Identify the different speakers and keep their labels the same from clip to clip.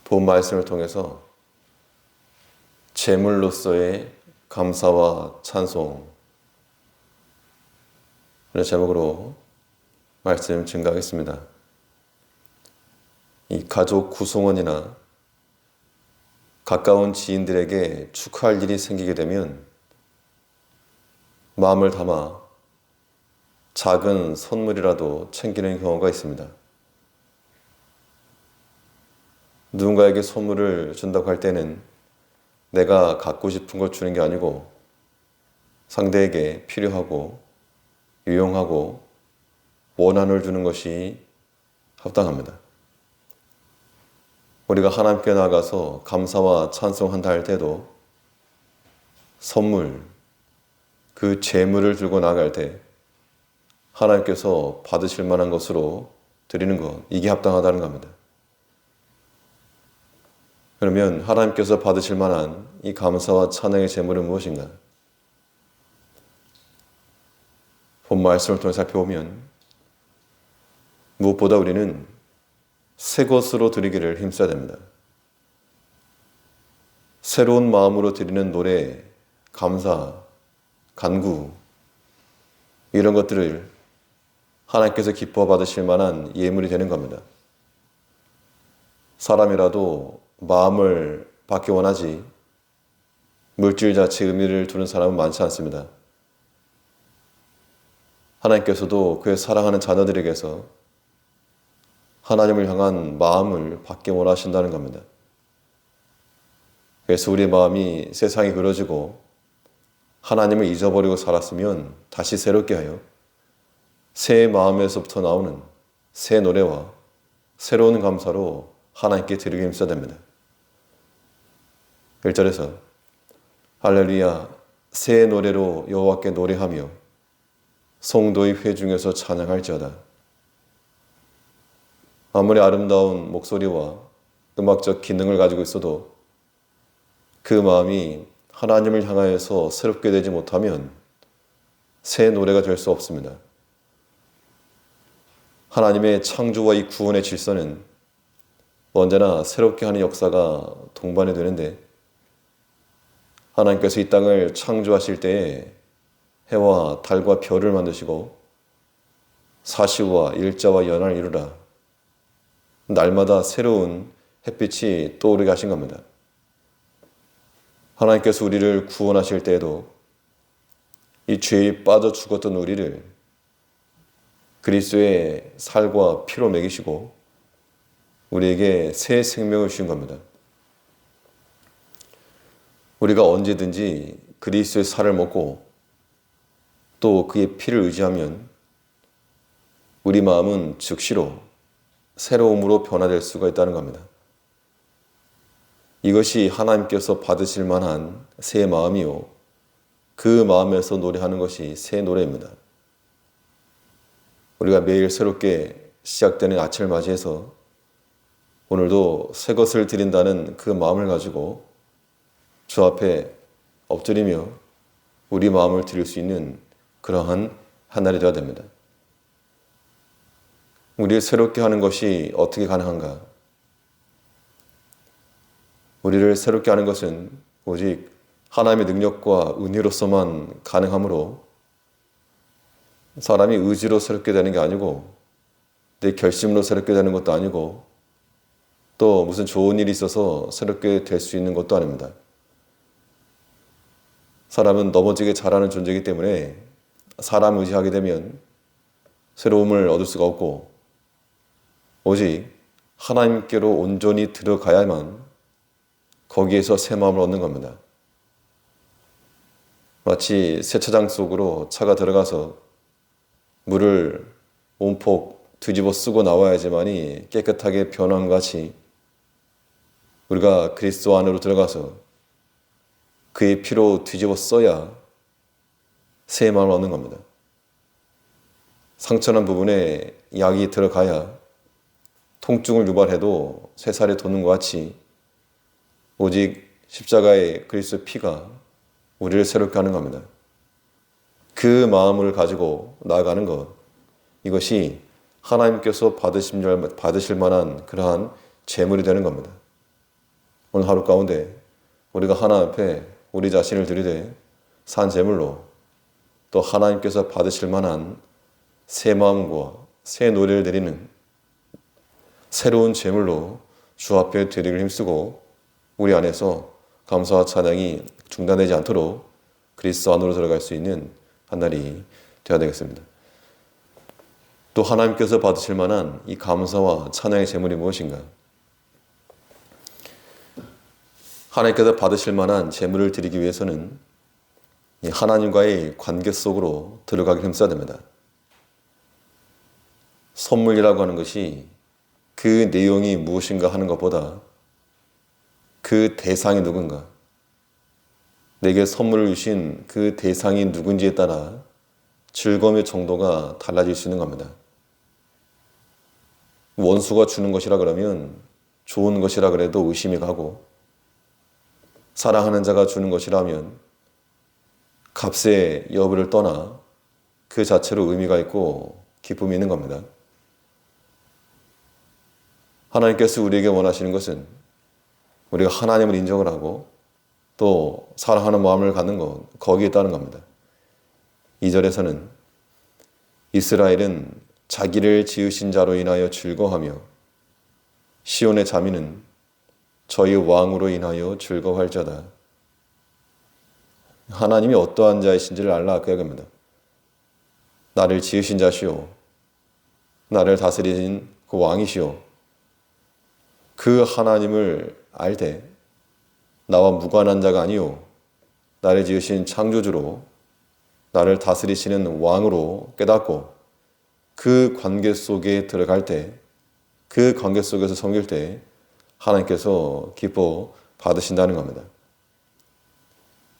Speaker 1: 본 말씀을 통해서 제물로서의 감사와 찬송, 이런 제목으로 말씀 증가하겠습니다. 이 가족 구성원이나 가까운 지인들에게 축하할 일이 생기게 되면 마음을 담아 작은 선물이라도 챙기는 경우가 있습니다. 누군가에게 선물을 준다고 할 때는 내가 갖고 싶은 걸 주는 게 아니고 상대에게 필요하고 유용하고 원하는 걸 주는 것이 합당합니다. 우리가 하나님께 나아가서 감사와 찬송한다 할 때도 선물, 그 재물을 들고 나아갈 때 하나님께서 받으실 만한 것으로 드리는 것, 이게 합당하다는 겁니다. 그러면 하나님께서 받으실 만한 이 감사와 찬양의 제물은 무엇인가? 본 말씀을 통해 살펴보면 무엇보다 우리는 새 것으로 드리기를 힘써야 됩니다. 새로운 마음으로 드리는 노래, 감사, 간구, 이런 것들을 하나님께서 기뻐 받으실 만한 예물이 되는 겁니다. 사람이라도 마음을 받기 원하지 물질 자체에 의미를 두는 사람은 많지 않습니다. 하나님께서도 그의 사랑하는 자녀들에게서 하나님을 향한 마음을 받기 원하신다는 겁니다. 그래서 우리의 마음이 세상에 그려지고 하나님을 잊어버리고 살았으면 다시 새롭게 하여 새 마음에서부터 나오는 새 노래와 새로운 감사로 하나님께 드리기 힘써야 됩니다. 1절에서 할렐루야 새 노래로 여호와께 노래하며 성도의 회중에서 찬양할지어다. 아무리 아름다운 목소리와 음악적 기능을 가지고 있어도 그 마음이 하나님을 향하여서 새롭게 되지 못하면 새 노래가 될 수 없습니다. 하나님의 창조와 이 구원의 질서는 언제나 새롭게 하는 역사가 동반이 되는데 하나님께서 이 땅을 창조하실 때에 해와 달과 별을 만드시고 사시와 일자와 연을 이루라. 날마다 새로운 햇빛이 떠오르게 하신 겁니다. 하나님께서 우리를 구원하실 때에도 이 죄에 빠져 죽었던 우리를 그리스도의 살과 피로 먹이시고 우리에게 새 생명을 주신 겁니다. 우리가 언제든지 그리스도의 살을 먹고 또 그의 피를 의지하면 우리 마음은 즉시로 새로움으로 변화될 수가 있다는 겁니다. 이것이 하나님께서 받으실 만한 새 마음이요. 그 마음에서 노래하는 것이 새 노래입니다. 우리가 매일 새롭게 시작되는 아침을 맞이해서 오늘도 새 것을 드린다는 그 마음을 가지고 주 앞에 엎드리며 우리 마음을 드릴 수 있는 그러한 한 날이 되어야 됩니다. 우리를 새롭게 하는 것이 어떻게 가능한가? 우리를 새롭게 하는 것은 오직 하나님의 능력과 은혜로서만 가능하므로 사람이 의지로 새롭게 되는 게 아니고 내 결심으로 새롭게 되는 것도 아니고 또 무슨 좋은 일이 있어서 새롭게 될 수 있는 것도 아닙니다. 사람은 넘어지게 잘하는 존재이기 때문에 사람 의지하게 되면 새로움을 얻을 수가 없고 오직 하나님께로 온전히 들어가야만 거기에서 새 마음을 얻는 겁니다. 마치 세차장 속으로 차가 들어가서 물을 온폭 뒤집어 쓰고 나와야지만이 깨끗하게 변한 것 같이 우리가 그리스도 안으로 들어가서 그의 피로 뒤집어 써야 새 마음을 얻는 겁니다. 상처난 부분에 약이 들어가야 통증을 유발해도 새살이 돋는 것 같이 오직 십자가의 그리스도의 피가 우리를 새롭게 하는 겁니다. 그 마음을 가지고 나아가는 것, 이것이 하나님께서 받으실 만한 그러한 재물이 되는 겁니다. 오늘 하루 가운데 우리가 하나님 앞에 우리 자신을 드리되 산 제물로 또 하나님께서 받으실 만한 새 마음과 새 노래를 드리는 새로운 제물로 주 앞에 드리기를 힘쓰고 우리 안에서 감사와 찬양이 중단되지 않도록 그리스도 안으로 들어갈 수 있는 한 날이 되어야 되겠습니다. 또 하나님께서 받으실 만한 이 감사와 찬양의 제물이 무엇인가? 하나님께서 받으실 만한 제물을 드리기 위해서는 하나님과의 관계 속으로 들어가기 힘써야 됩니다. 선물이라고 하는 것이 그 내용이 무엇인가 하는 것보다 그 대상이 누군가, 내게 선물을 주신 그 대상이 누군지에 따라 즐거움의 정도가 달라질 수 있는 겁니다. 원수가 주는 것이라 그러면 좋은 것이라 그래도 의심이 가고, 사랑하는 자가 주는 것이라면 값의 여부를 떠나 그 자체로 의미가 있고 기쁨이 있는 겁니다. 하나님께서 우리에게 원하시는 것은 우리가 하나님을 인정을 하고 또 사랑하는 마음을 갖는 것, 거기에 따른 겁니다. 2절에서는 이스라엘은 자기를 지으신 자로 인하여 즐거워하며 시온의 자민은 저희 왕으로 인하여 즐거워할지어다. 하나님이 어떠한 자이신지를 알라 그 이야기입니다. 나를 지으신 자시오, 나를 다스리신 그 왕이시오. 그 하나님을 알 때 나와 무관한 자가 아니오, 나를 지으신 창조주로 나를 다스리시는 왕으로 깨닫고 그 관계 속에 들어갈 때, 그 관계 속에서 섬길 때 하나님께서 기뻐 받으신다는 겁니다.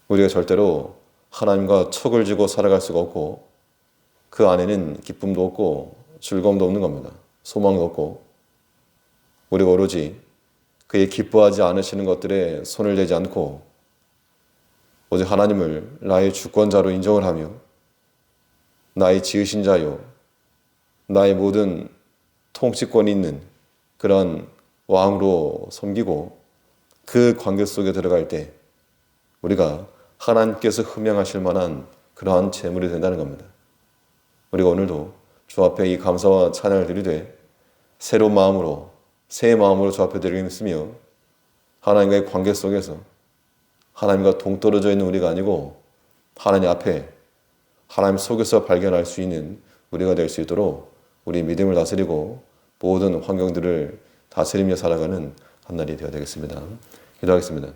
Speaker 1: 우리가 절대로 하나님과 척을 지고 살아갈 수가 없고 그 안에는 기쁨도 없고 즐거움도 없는 겁니다. 소망도 없고 우리가 오로지 그의 기뻐하지 않으시는 것들에 손을 대지 않고 오직 하나님을 나의 주권자로 인정을 하며 나의 지으신 자요, 나의 모든 통치권이 있는 그런 왕으로 섬기고 그 관계 속에 들어갈 때 우리가 하나님께서 흠양하실 만한 그러한 제물이 된다는 겁니다. 우리가 오늘도 주 앞에 이 감사와 찬양을 드리되 새로운 마음으로, 새 마음으로 주 앞에 드리기 힘쓰며 하나님과의 관계 속에서 하나님과 동떨어져 있는 우리가 아니고 하나님 앞에, 하나님 속에서 발견할 수 있는 우리가 될 수 있도록 우리 믿음을 다스리고 모든 환경들을 다스리며 살아가는 한 날이 되어야 되겠습니다. 기도하겠습니다.